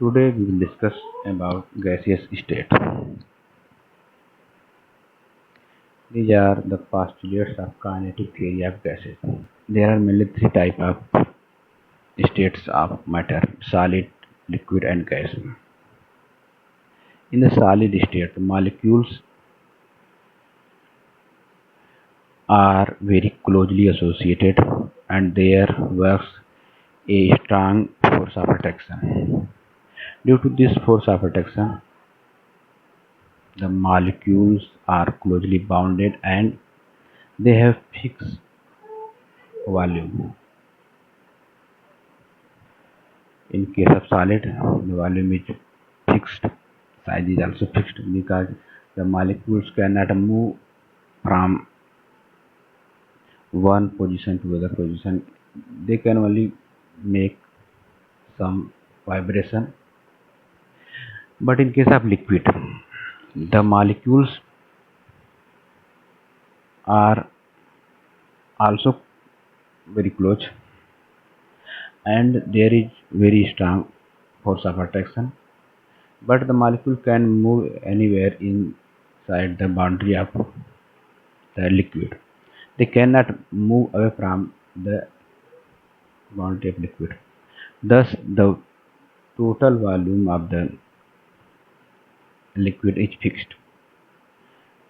Today we will discuss about gaseous state. These are the postulates of kinetic theory of gases. There are mainly three types of states of matter: solid, liquid, and gas. In the solid state, the molecules are very closely associated and there works a strong force of attraction. Due to this force of attraction, the molecules are closely bounded and they have fixed volume. In case of solid, the volume is fixed, size is also fixed because the molecules cannot move from one position to other position. They can only make some vibration. But in case of liquid, the molecules are also very close and there is very strong force of attraction, but the molecule can move anywhere inside the boundary of the liquid. They cannot move away from the boundary of liquid. Thus, the total volume of the liquid is fixed.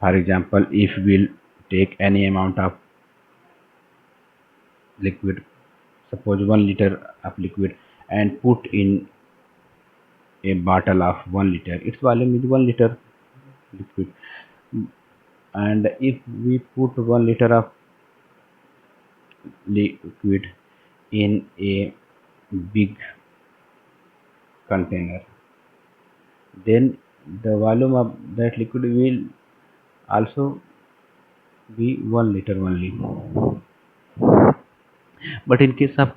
For example, if we'll take any amount of liquid, suppose 1 liter of liquid, and put in a bottle of 1 liter, its volume is 1 liter liquid. And if we put 1 liter of liquid in a big container, then the volume of that liquid will also be 1 liter only. But in case of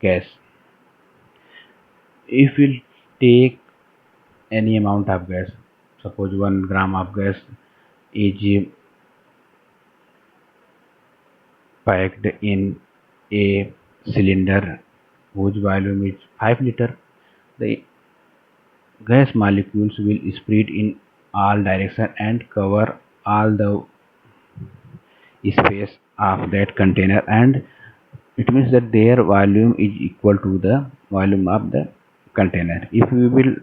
gas, if we take any amount of gas, suppose 1 gram of gas is packed in a cylinder whose volume is 5 liter, the gas molecules will spread in all directions and cover all the space of that container, and it means that their volume is equal to the volume of the container. If we will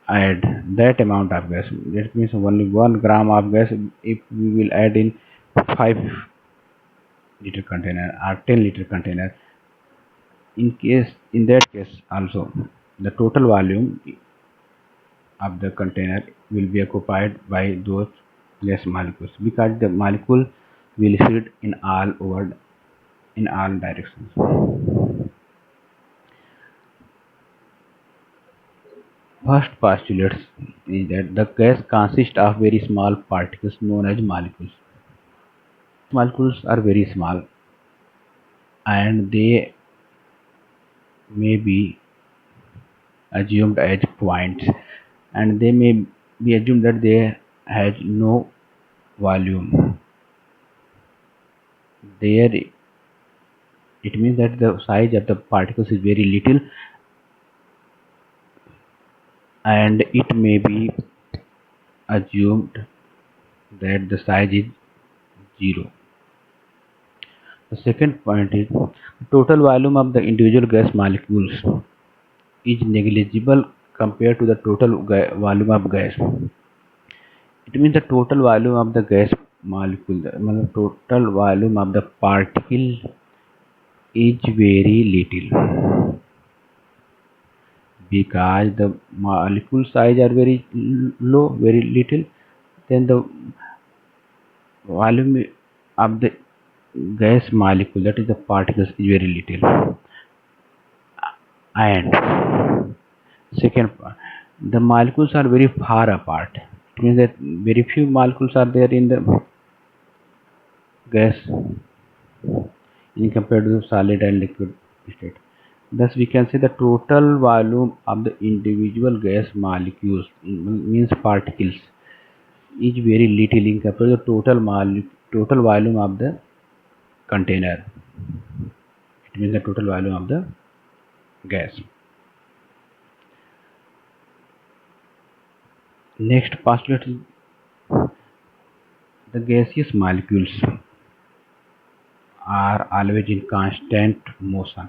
add that amount of gas, that means only 1 gram of gas, if we will add in 5 liter container or 10 liter container, in that case also the total volume of the container will be occupied by those gas molecules because the molecule will spread in all directions. First postulate is that the gas consists of very small particles known as molecules. Molecules are very small and they may be assumed as points, and they may be assumed that they has no volume. There it means that the size of the particles is very little and it may be assumed that the size is 0. The second point is the total volume of the individual gas molecules is negligible compared to the total volume of gas. It means the total volume of the gas molecule, the total volume of the particle is very little because the molecule size are very low, very little. Then the volume of the gas molecule, that is the particles, is very little. And second, the molecules are very far apart. It means that very few molecules are there in the gas in compared to the solid and liquid state. Thus, we can say the total volume of the individual gas molecules, means particles, is very little in compared to the total volume of the container. It means the total volume of the gas. Next postulate is the gaseous molecules are always in constant motion,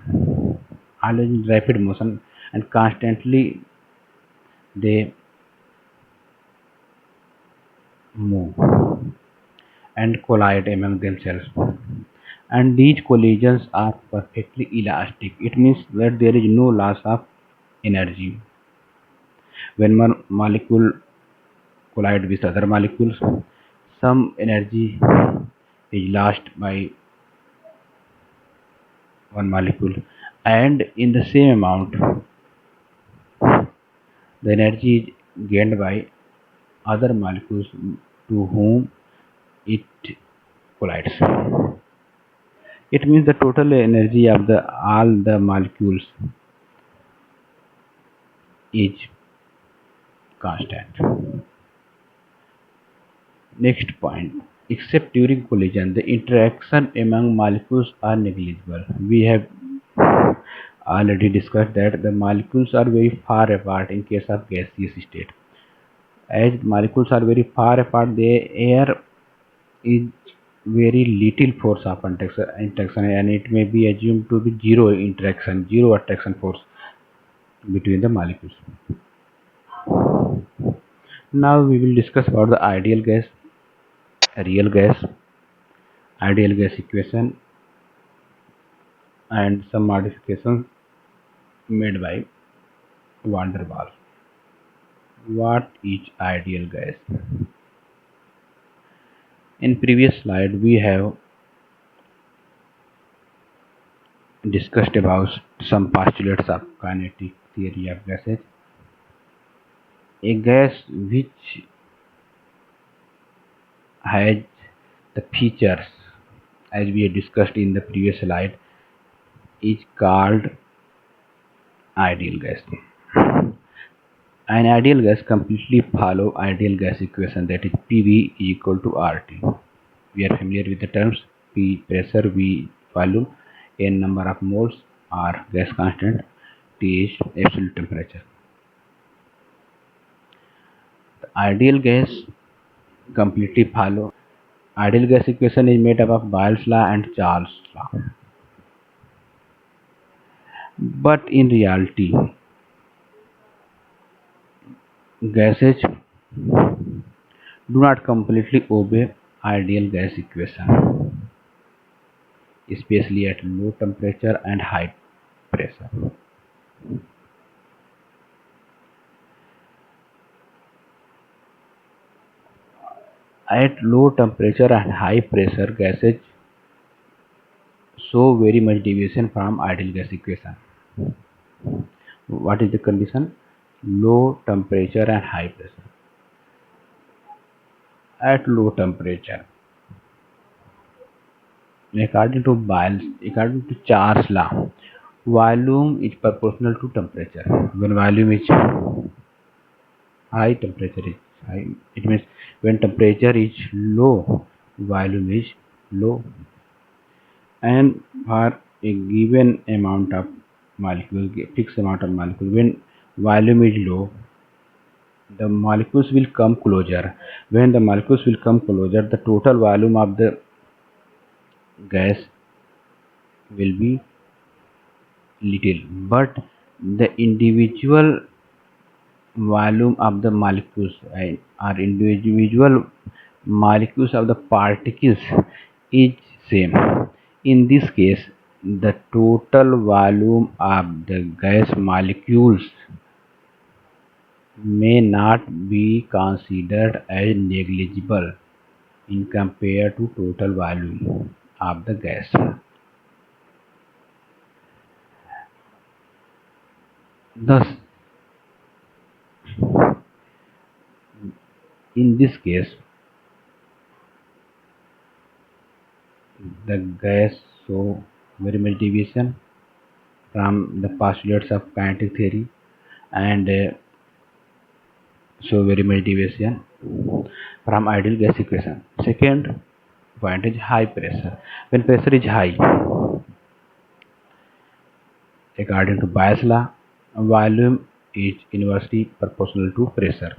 always in rapid motion, and constantly they move and collide among themselves. And these collisions are perfectly elastic. It means that there is no loss of energy. When one molecule collide with other molecules, some energy is lost by one molecule, and in the same amount, the energy is gained by other molecules to whom it collides. It means the total energy of the all the molecules is constant. Next point. Except during collision, the interaction among molecules are negligible. We have already discussed that the molecules are very far apart in case of gaseous state. As molecules are very far apart, there is very little force of interaction, and it may be assumed to be zero interaction, zero attraction force between the molecules. Now we will discuss about the ideal gas, real gas, ideal gas equation, and some modifications made by van der Waals. What is ideal gas? In previous slide, we have discussed about some postulates of kinetic theory of gases. A gas which has the features as we had discussed in the previous slide is called ideal gas. An ideal gas completely follow ideal gas equation, that is PV is equal to RT. We are familiar with the terms P pressure, V volume, N number of moles, R gas constant, T is absolute temperature. The ideal gas completely follow ideal gas equation is made up of Boyle's law and Charles' law. But in reality, gases do not completely obey ideal gas equation, especially at low temperature and high pressure. At low temperature and high pressure, gases show very much deviation from ideal gas equation. What is the condition? Low temperature and high pressure. At low temperature, according to Charles' law, volume is proportional to temperature. When volume is high, temperature is high. It means when temperature is low, volume is low. And for a given amount of molecule, fixed amount of molecule, when volume is low, the molecules will come closer. When the molecules will come closer, the total volume of the gas will be little, but the individual volume of the molecules, right, or individual molecules of the particles is same. In this case, the total volume of the gas molecules may not be considered as negligible in compared to total volume of the gas. Thus, in this case, the gas show very much deviation from the postulates of kinetic theory, and show very much deviation from ideal gas equation. Second point is high pressure. When pressure is high, according to Boyle's law, volume is inversely proportional to pressure.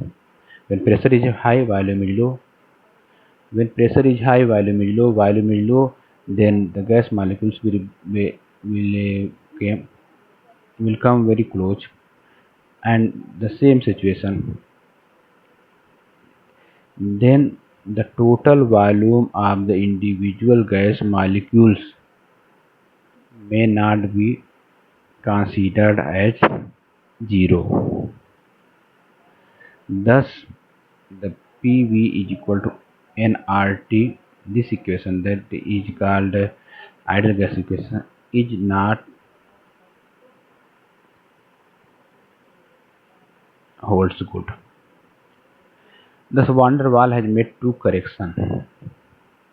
When pressure is high, volume is low. When pressure is high, volume is low, then the gas molecules came, will come very close, and the same situation. Then the total volume of the individual gas molecules may not be considered as zero. Thus, the PV is equal to nRT. This equation that is called ideal gas equation is not holds good. Thus, Van der Waal has made two corrections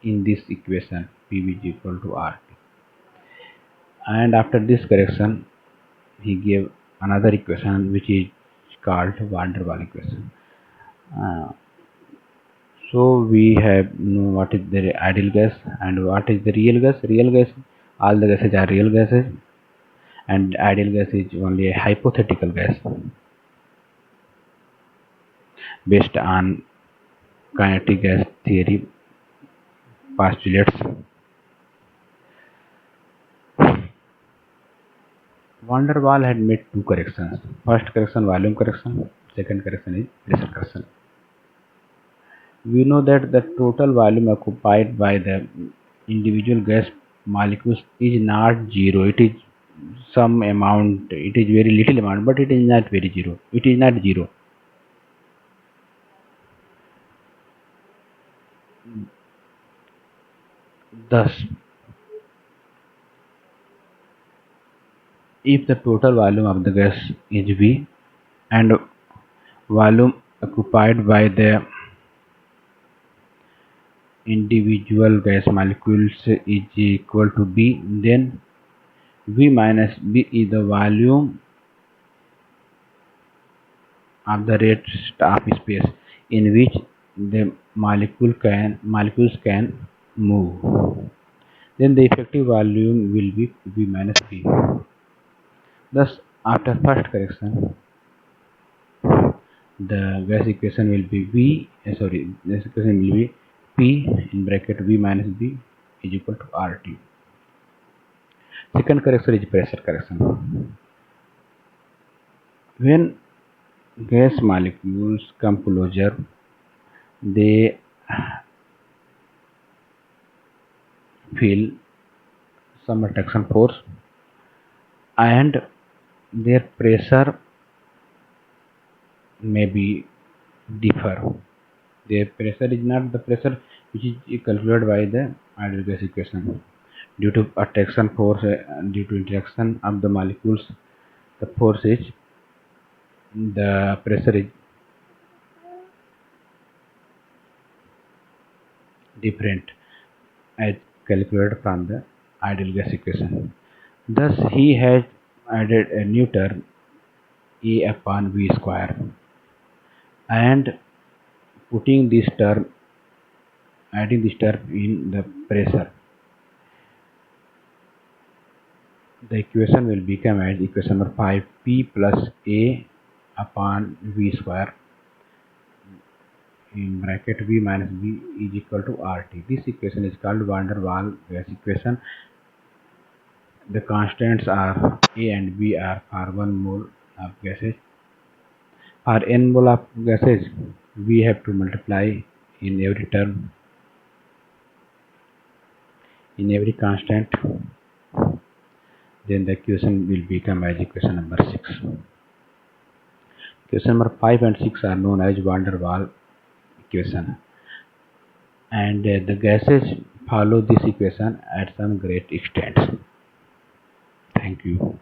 in this equation PV is equal to RT, and after this correction he gave another equation which is called Van der Waal equation. Uh, so we have know what is the ideal gas and what is the real gas. Real gas, all the gases are real gases, and ideal gas is only a hypothetical gas based on kinetic gas theory postulates. Van der Waal had made two corrections. First correction volume correction, second correction is pressure correction. We know that the total volume occupied by the individual gas molecules is not zero. It is some amount, it is very little amount, but it is not very zero. It is not zero. Thus, if the total volume of the gas is V and volume occupied by the individual gas molecules is equal to B, then V minus B is the volume of the rest of space in which the molecules can move. Then the effective volume will be V minus B. Thus, after first correction, the gas equation will be gas equation will be P in bracket V minus B is equal to RT. Second correction is pressure correction. When gas molecules come closer, they feel some attraction force and their pressure may be differ. Their pressure is not the pressure which is calculated by the ideal gas equation. Due to attraction force, due to interaction of the molecules, the force is the pressure is different as calculated from the ideal gas equation. Thus, he has added a new term A upon V square and putting this term, adding this term in the pressure. The equation will become as equation number 5 P plus A upon V square in bracket V minus B is equal to RT. This equation is called Van der Waal gas equation. The constants are A and B are for 1 mole of gases. For n mole of gases, we have to multiply in every term, in every constant. Then the equation will become as equation number 6. Equation number 5 and 6 are known as Van der Waal equation, and the gases follow this equation at some great extent. Thank you.